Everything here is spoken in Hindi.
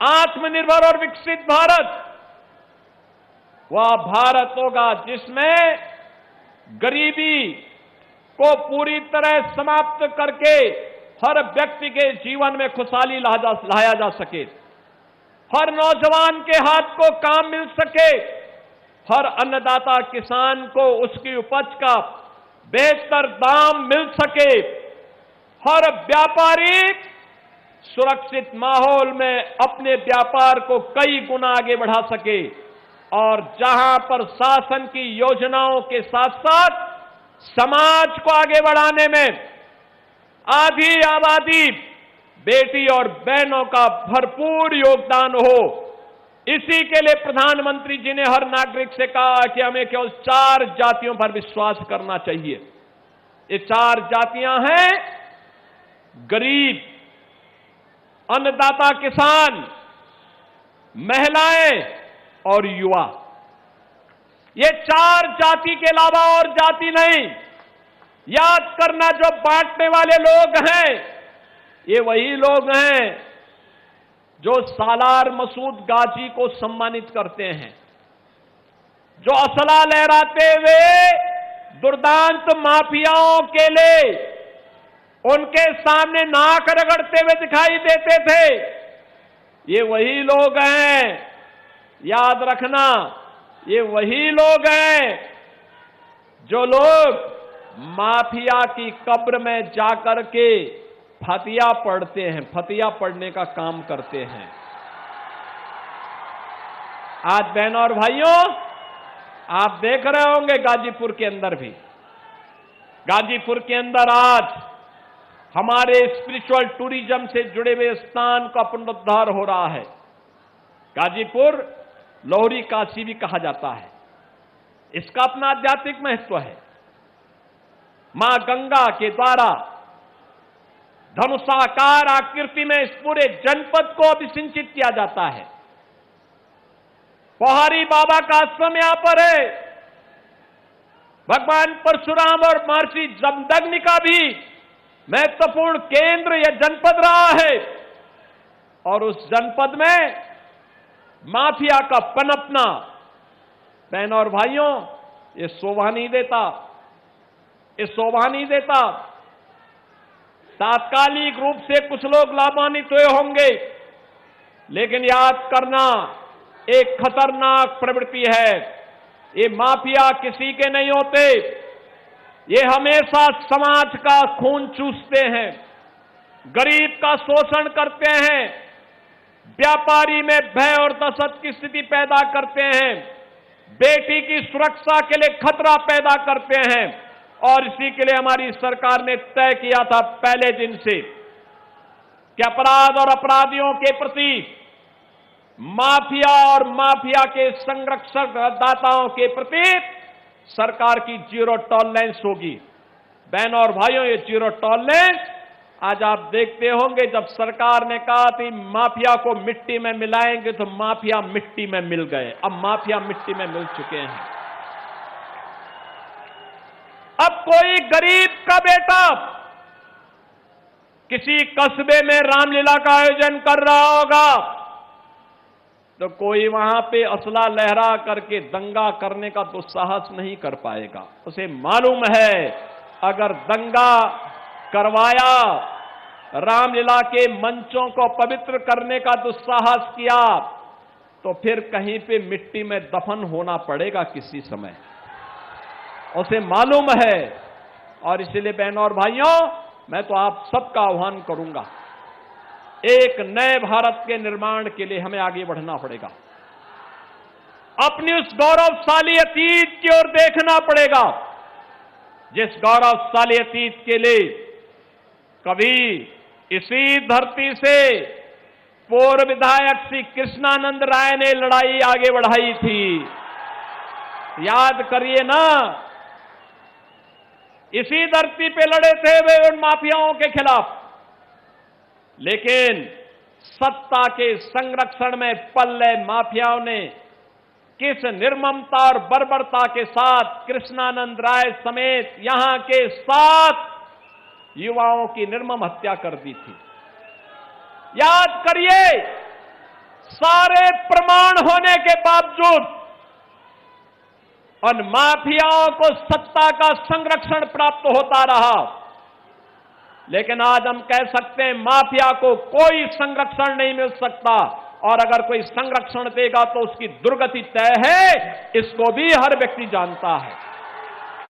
आत्मनिर्भर और विकसित भारत वह भारत होगा जिसमें गरीबी को पूरी तरह समाप्त करके हर व्यक्ति के जीवन में खुशहाली लाया जा सके, हर नौजवान के हाथ को काम मिल सके, हर अन्नदाता किसान को उसकी उपज का बेहतर दाम मिल सके, हर व्यापारी सुरक्षित माहौल में अपने व्यापार को कई गुना आगे बढ़ा सके, और जहां पर शासन की योजनाओं के साथ साथ समाज को आगे बढ़ाने में आधी आबादी बेटी और बहनों का भरपूर योगदान हो, इसी के लिए प्रधानमंत्री जी ने हर नागरिक से कहा कि हमें केवल 4 जातियों पर विश्वास करना चाहिए। ये 4 जातियां हैं गरीब, अन्नदाता किसान, महिलाएं और युवा। ये 4 जाति के अलावा और जाति नहीं। याद करना, जो बांटने वाले लोग हैं ये वही लोग हैं जो सालार मसूद गाजी को सम्मानित करते हैं, जो असला लहराते हुए दुर्दांत माफियाओं के लिए उनके सामने नाक रगड़ते हुए दिखाई देते थे। ये वही लोग हैं, याद रखना, ये वही लोग हैं जो लोग माफिया की कब्र में जाकर के फतिया पढ़ते हैं, फतिया पढ़ने का काम करते हैं। आज बहनों और भाइयों, आप देख रहे होंगे गाजीपुर के अंदर भी, गाजीपुर के अंदर आज हमारे स्पिरिचुअल टूरिज्म से जुड़े हुए स्थान का पुनरुद्धार हो रहा है। गाजीपुर लोहरी काशी भी कहा जाता है, इसका अपना आध्यात्मिक महत्व है। मां गंगा के द्वारा धनुषाकार आकृति में इस पूरे जनपद को अभिसिंचित किया जाता है। पोहारी बाबा का आश्रम यहां पर है। भगवान परशुराम और महर्षि जमदग्नि का भी महत्वपूर्ण केंद्र यह जनपद रहा है, और उस जनपद में माफिया का पनपना, बहनों और भाइयों, ये शोभा नहीं देता, ये शोभा नहीं देता। तात्कालिक रूप से कुछ लोग लाभान्वित हुए होंगे, लेकिन याद करना, एक खतरनाक प्रवृत्ति है। ये माफिया किसी के नहीं होते, ये हमेशा समाज का खून चूसते हैं, गरीब का शोषण करते हैं, व्यापारी में भय और दहशत की स्थिति पैदा करते हैं, बेटी की सुरक्षा के लिए खतरा पैदा करते हैं। और इसी के लिए हमारी सरकार ने तय किया था पहले दिन से कि अपराध और अपराधियों के प्रति, माफिया और माफिया के संरक्षक दाताओं के प्रति सरकार की 0 टॉलरेंस होगी। बहनों और भाइयों, ये 0 टॉलरेंस आज आप देखते होंगे, जब सरकार ने कहा थी माफिया को मिट्टी में मिलाएंगे, तो माफिया मिट्टी में मिल गए। अब माफिया मिट्टी में मिल चुके हैं। अब कोई गरीब का बेटा किसी कस्बे में रामलीला का आयोजन कर रहा होगा, तो कोई वहां पे असला लहरा करके दंगा करने का दुस्साहस नहीं कर पाएगा। उसे मालूम है, अगर दंगा करवाया, रामलीला के मंचों को पवित्र करने का दुस्साहस किया, तो फिर कहीं पे मिट्टी में दफन होना पड़ेगा किसी समय, उसे मालूम है। और इसलिए बहनों और भाइयों, मैं तो आप सबका आह्वान करूंगा, एक नए भारत के निर्माण के लिए हमें आगे बढ़ना पड़ेगा। अपनी उस गौरवशाली अतीत की ओर देखना पड़ेगा, जिस गौरवशाली अतीत के लिए कभी इसी धरती से पूर्व विधायक श्री कृष्णानंद राय ने लड़ाई आगे बढ़ाई थी। याद करिए ना, इसी धरती पे लड़े थे वे उन माफियाओं के खिलाफ। लेकिन सत्ता के संरक्षण में पल्ले माफियाओं ने किस निर्ममता और बर्बरता के साथ कृष्णानंद राय समेत यहां के 7 युवाओं की निर्मम हत्या कर दी थी। याद करिए, सारे प्रमाण होने के बावजूद उन माफियाओं को सत्ता का संरक्षण प्राप्त होता रहा। लेकिन आज हम कह सकते हैं माफिया को कोई संरक्षण नहीं मिल सकता, और अगर कोई संरक्षण देगा तो उसकी दुर्गति तय है, इसको भी हर व्यक्ति जानता है।